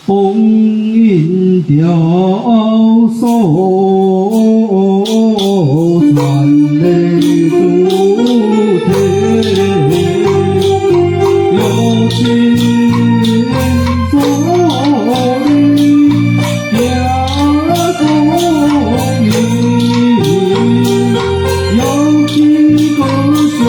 红云雕塑传来主题，有情作里也公益，有几个兄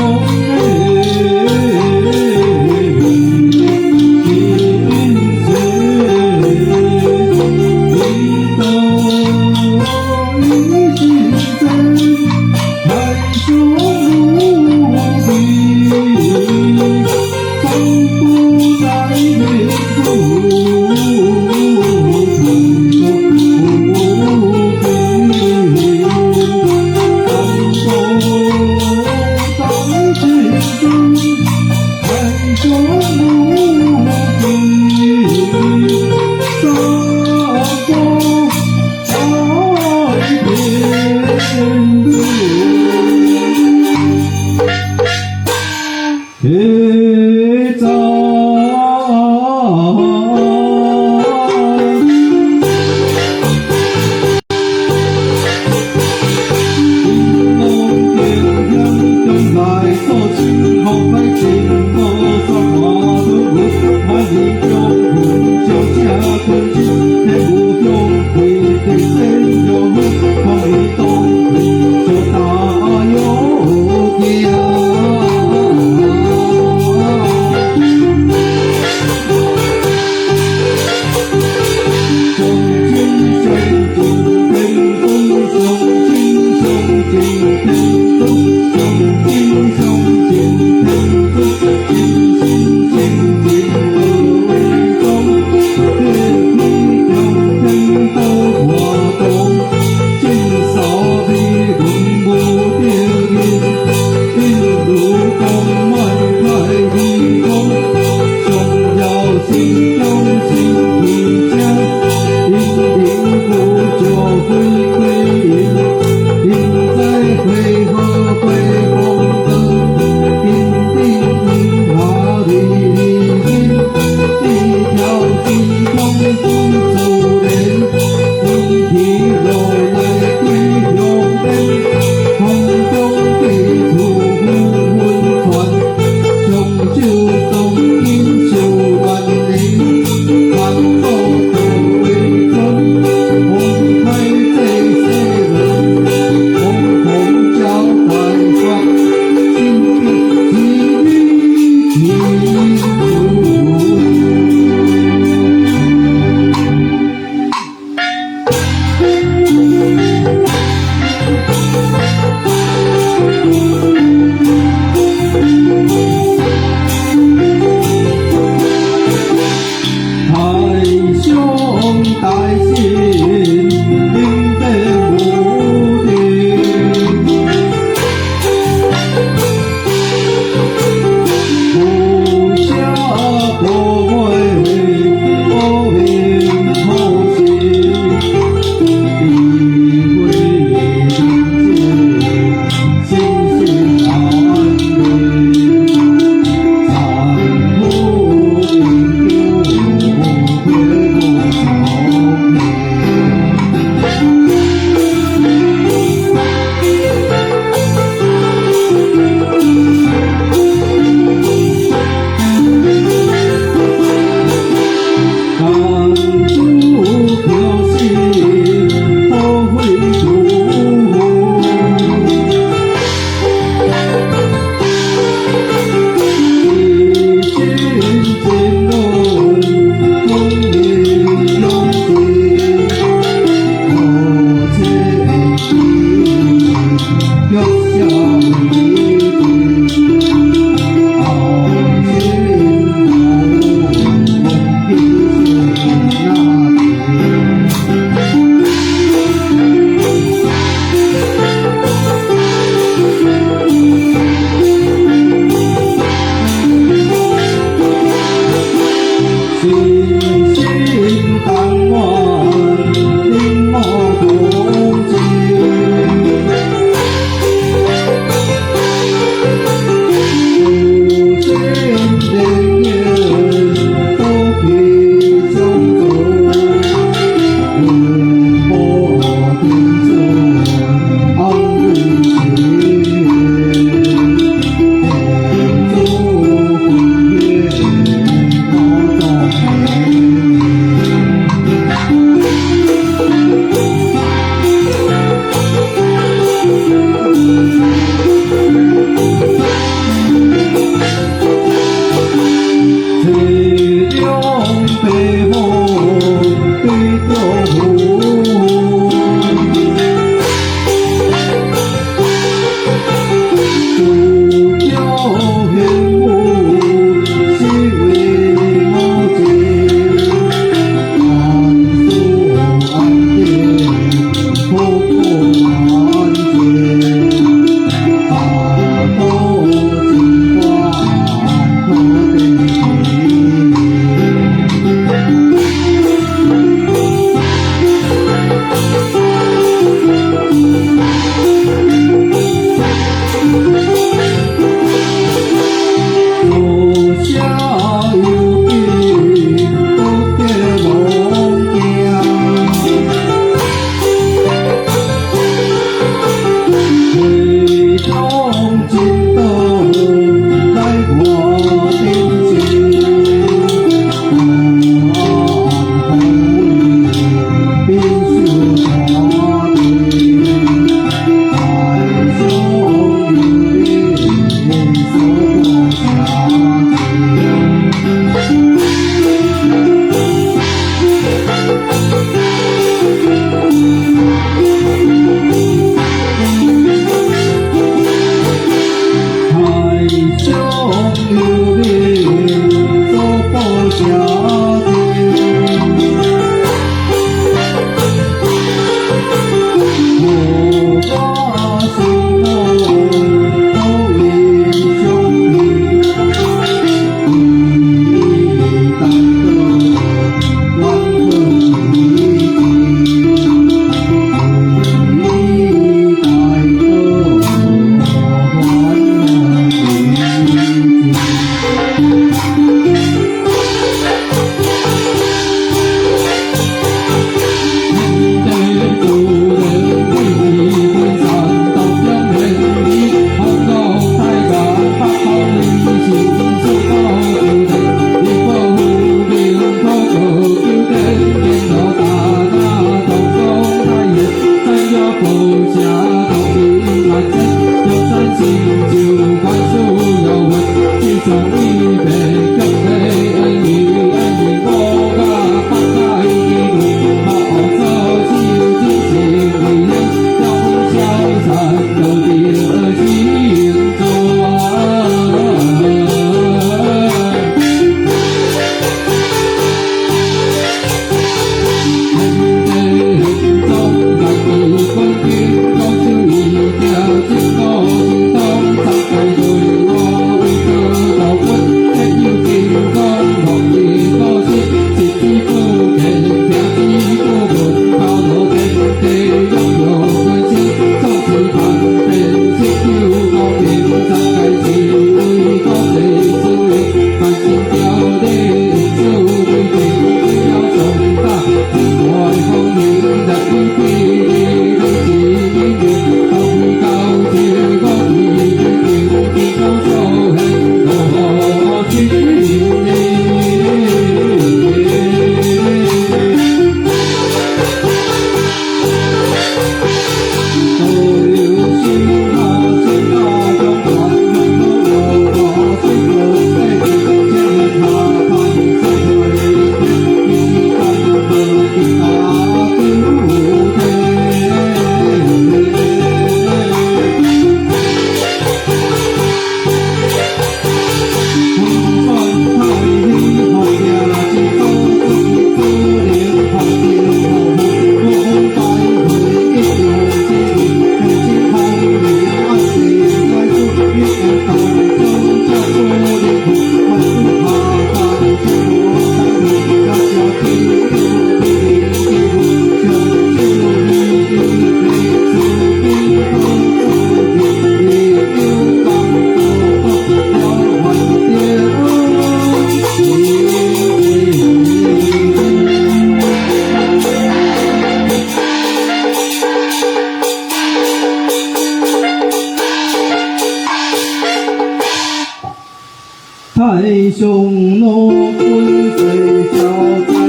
匈奴滚水小在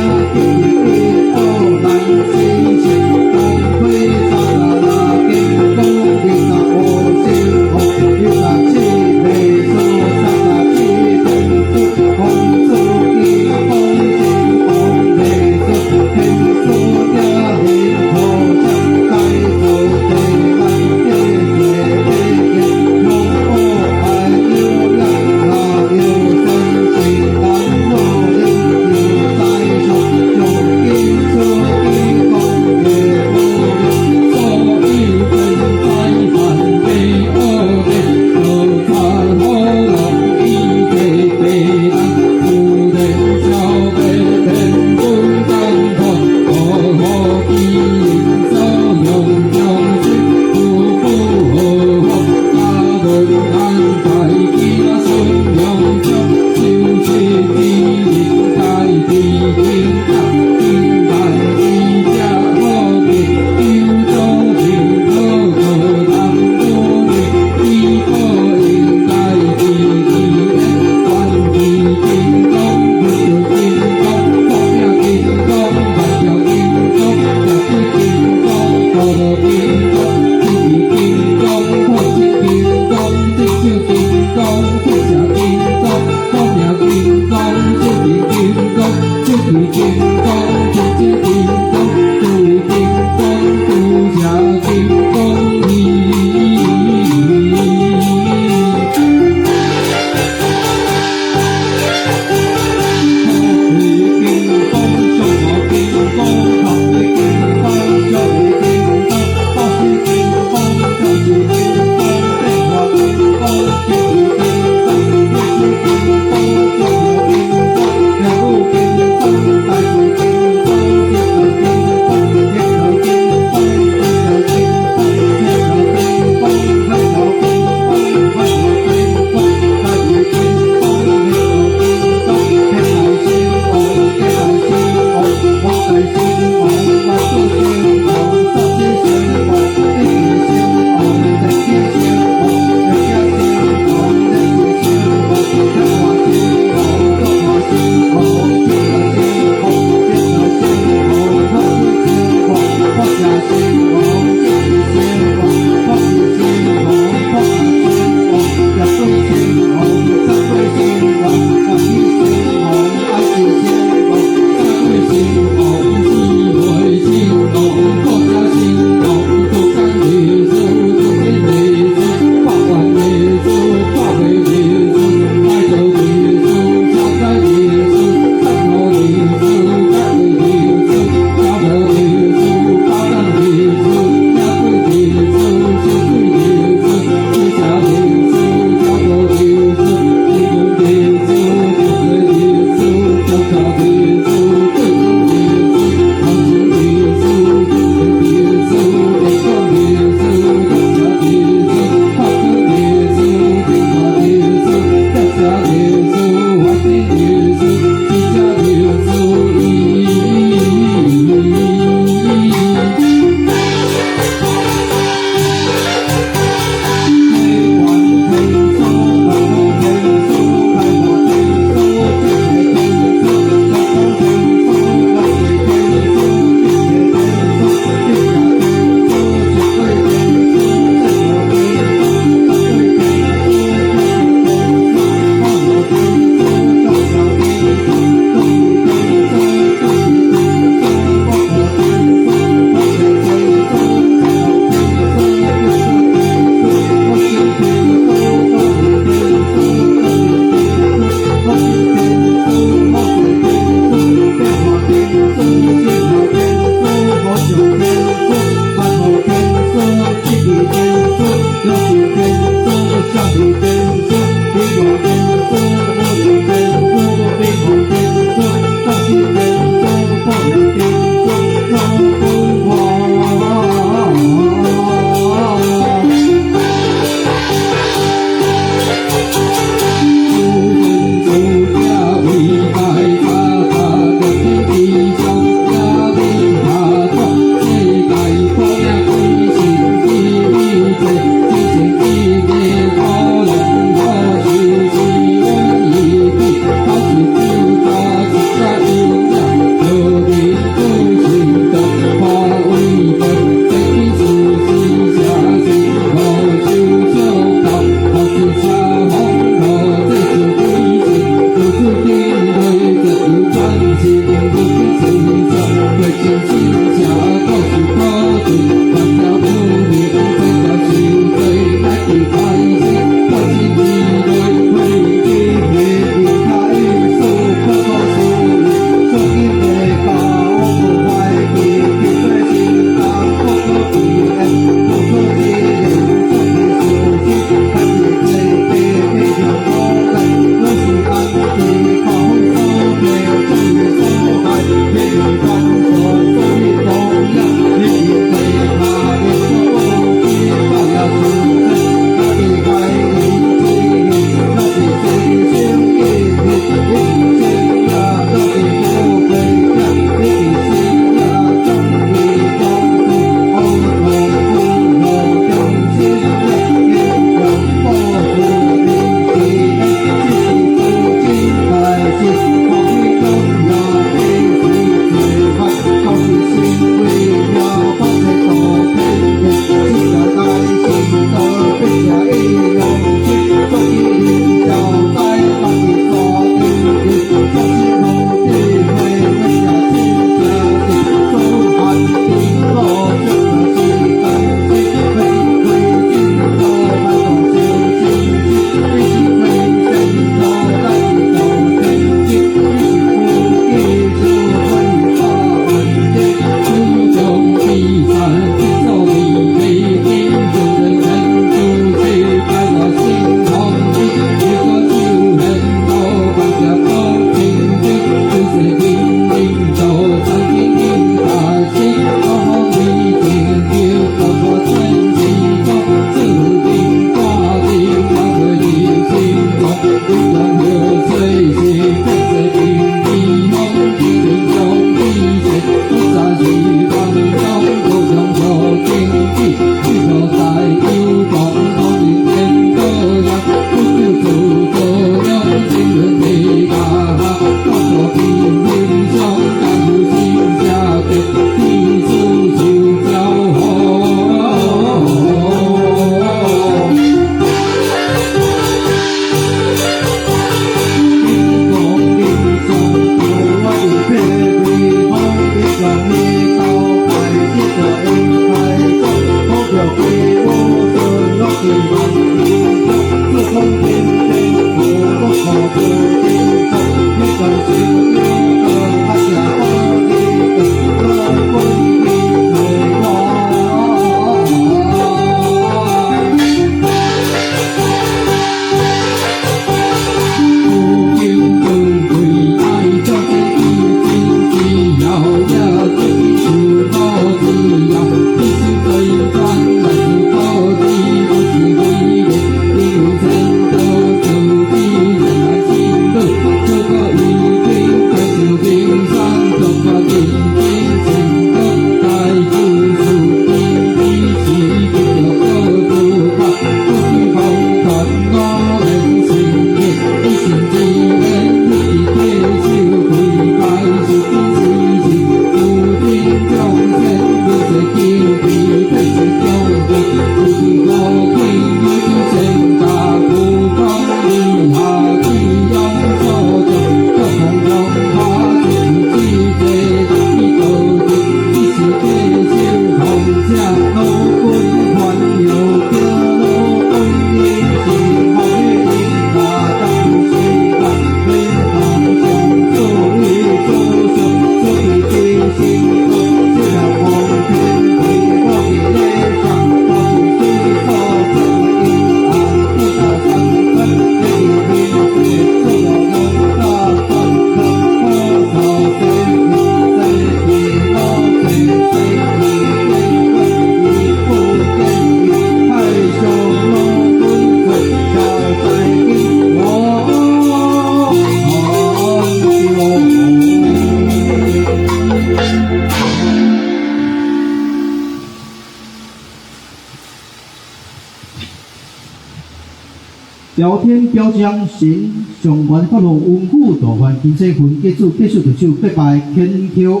标天标将神上元发露文武大环金世分结束继续着手结拜天桥。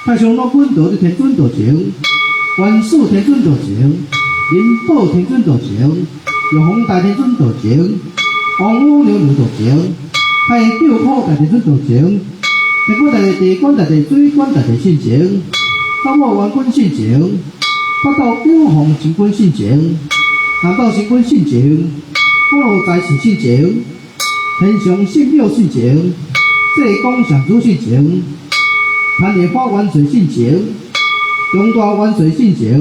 太上老君道的天尊道前，元始天尊道前，灵宝天尊道前，玉皇大天尊道前，王母娘娘道前，太九科大天尊道前，天官大帝、地官大帝、水官大帝信前，三宝元君信前，八道九皇神君信前，南道神君信前。福禄在是信前，天上圣庙信前，济公上主信前，攀莲花元帅信前，中大元帅信前，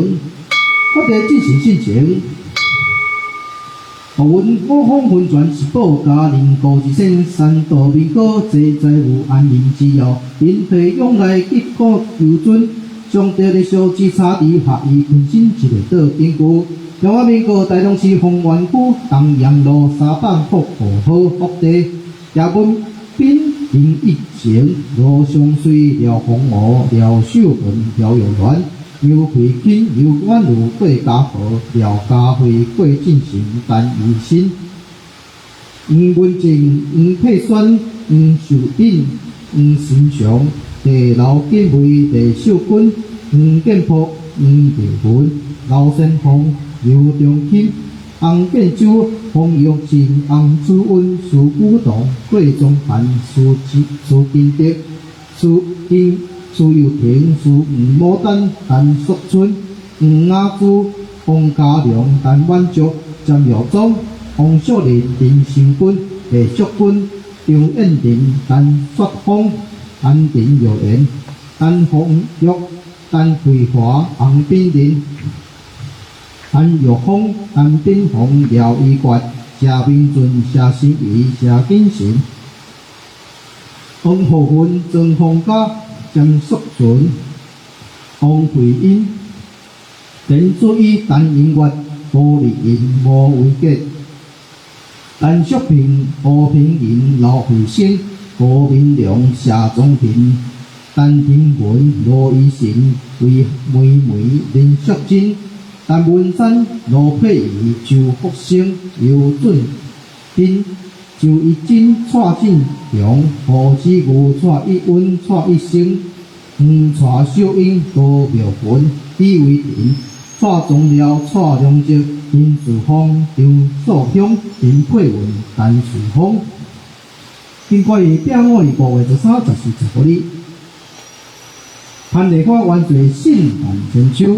法地进士信前。互阮五方分传是报家人故之先，三道民国济财有安宁之要，因退往来结果有准，上帝的小子差伫合意群心一个岛坚固。中华民国台中市丰原区东阳路300福好福地，叶文彬林一前罗相水廖红娥廖秀文廖永元刘慧卿刘婉如桂家和廖家辉桂进行陈怡新黄文正黄佩轩黄秀鼎黄新祥地老建伟地秀君黄建波黄地文刘先锋刘仲钦、洪建洲、洪玉进、洪子温、苏古栋、桂中凡、苏金德、苏佑平、苏牡丹、陈淑春、黄雅珠、洪家良、陈婉竹、张耀忠、洪秀玲、林成军、谢淑君、张燕玲、陈雪峰、陈林耀莲、陈红玉、丹桂华红冰林，丹玉峰丹冰红廖医馆，谢明俊谢心怡谢景神，王浩云曾phong家江淑纯，王慧英陈祖义陈英月郭丽英吴伟杰，陈淑平何平银罗慧欣郭明良谢宗平。陈廷文、罗依成、魏梅梅、林淑珍、陈文山、罗佩仪、周福生、刘准斌、周一金、蔡振雄、何子瑜、蔡一温、蔡一生、蔡秀英、高苗云、李维婷、蔡宗辽、蔡良哲、林志峰、张素香、林佩文、陈瑞峰。经过于8月5日13、14、15日。判例法原罪信犯千秋，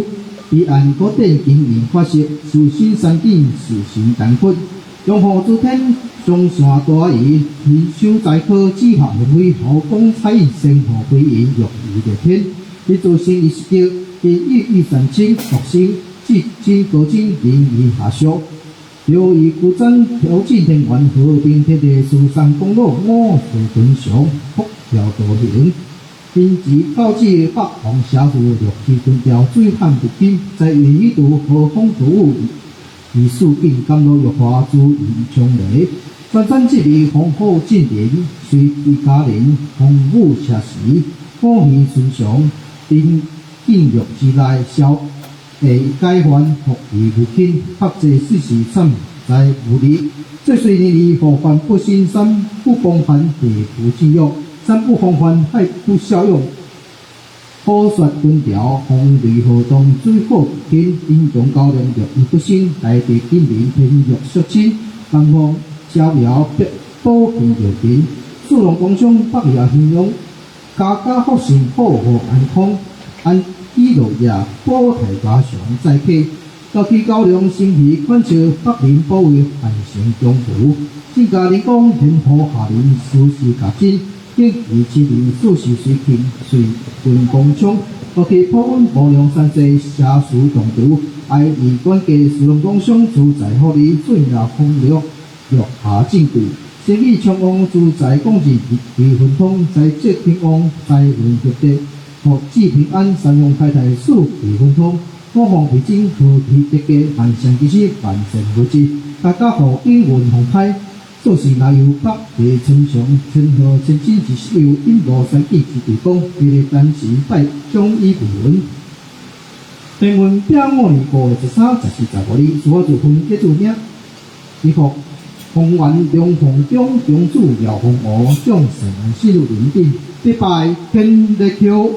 依案各典经营发泄，事心三警，事行单屈，拥护诸天上线大义，以守在科执法行为，何公差先后归因，欲以列天，以造成29以3清6星，至今高警仍然下属。由于古镇条件田园和平铁地疏散公路5条分上复调道行。因此，导致北方社会陆续分调水旱不均，在雨雨度和风土物以肃警甘露弱化诸严重雷，专产之味丰富进林，随地家人风雨车时，火气顺常，因禁欲之内消会解患，福利不轻，拍济世事惨在无力。这虽然以何患不心三不公犯地不禁欲。三不防范，害不效用。火雪分条，风雷河动，水火不轻。因重高粱弱而不兴，大地今年偏弱xuất侵，南方逍遥保平热平。属龙工商北野形容，家家福盛，好和安康。安喜乐业，保泰家常在起。高起高粱新皮，款照北邻保卫繁盛中福。进家人讲，天福下临，事事夹紧。经二七年数时随勤随军工厂，各其普稳无良山势，社事共图，爱以管家属龙工商住宅福利准入风流，欲下正规，生意昌旺，住宅供应易分通，在这平旺，财运合德，福至平安，三阳太太数易分通，五方为真，和气得家，万象之时，万善无知，大家互应运鸿开。做事若有北地称雄，天河千金之事有因无三记之地讲，今日单时拜将以文。平文8月5日13、14、15日，所自分结注名，以后洪元梁洪中中主廖洪娥将神四路领兵，必拜天地桥。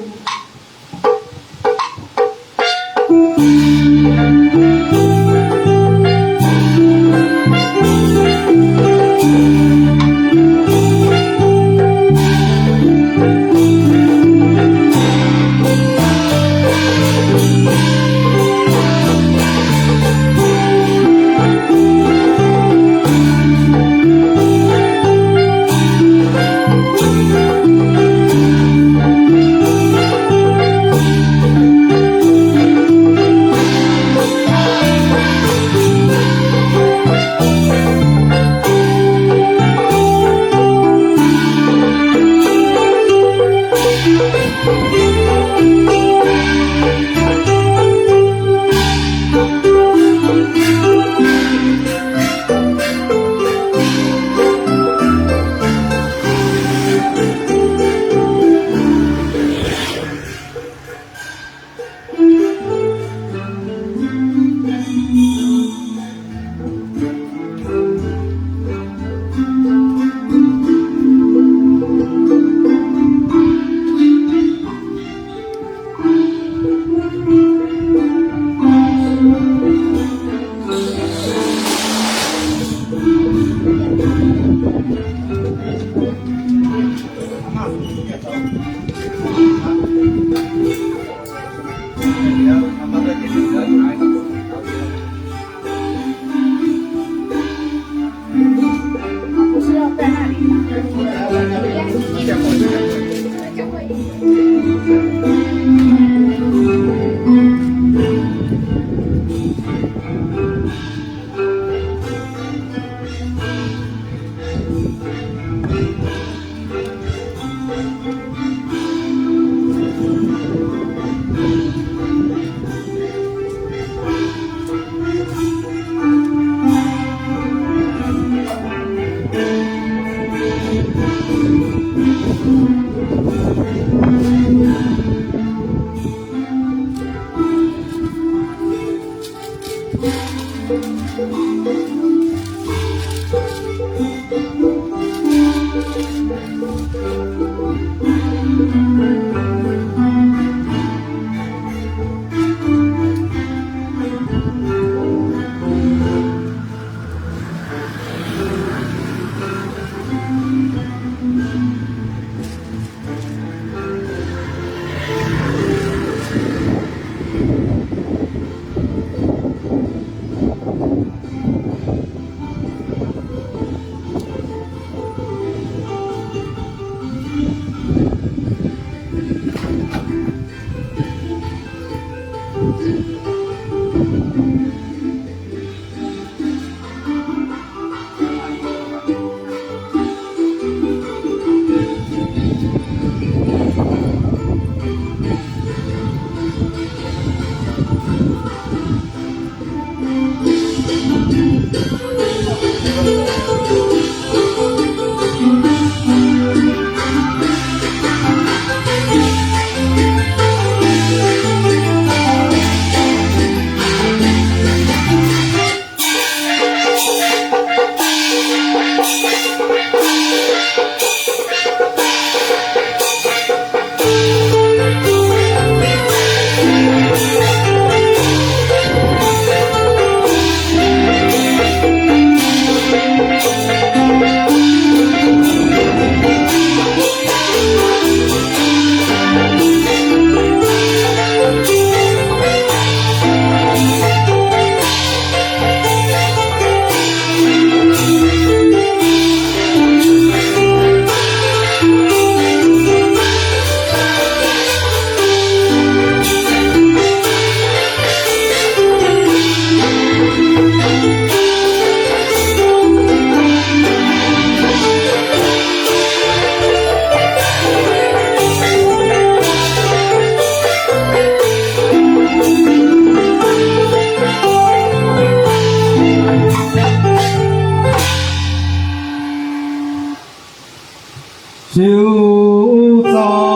修造。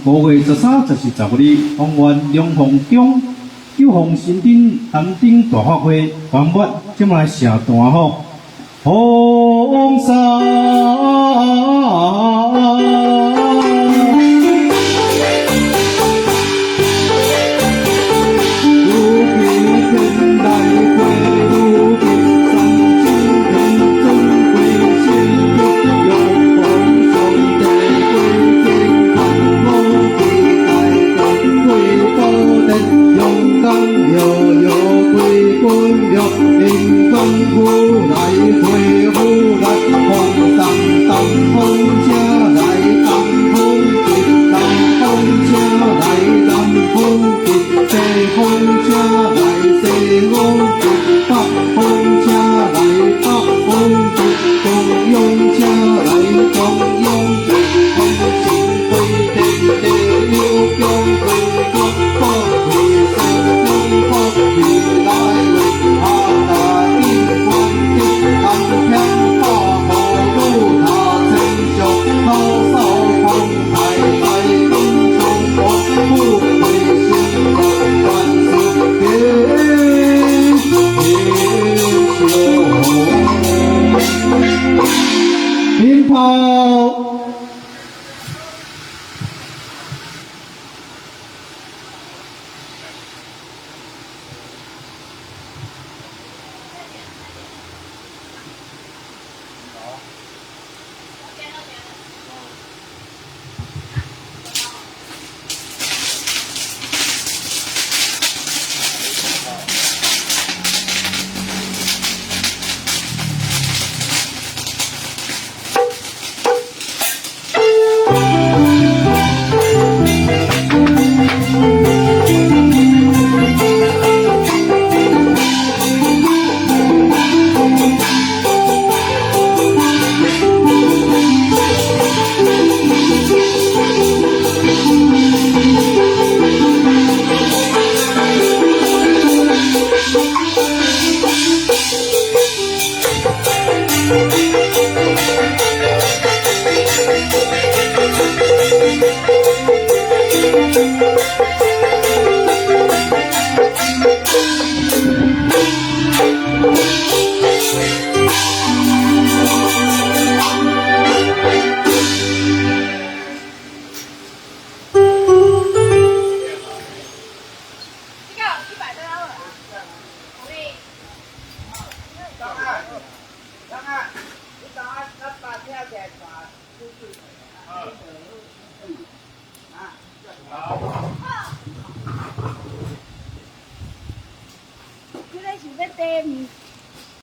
5月13、14、15日，丰原龙凤宫九凤神顶南顶大法会完末，即卖社团吼，红山。这个是要点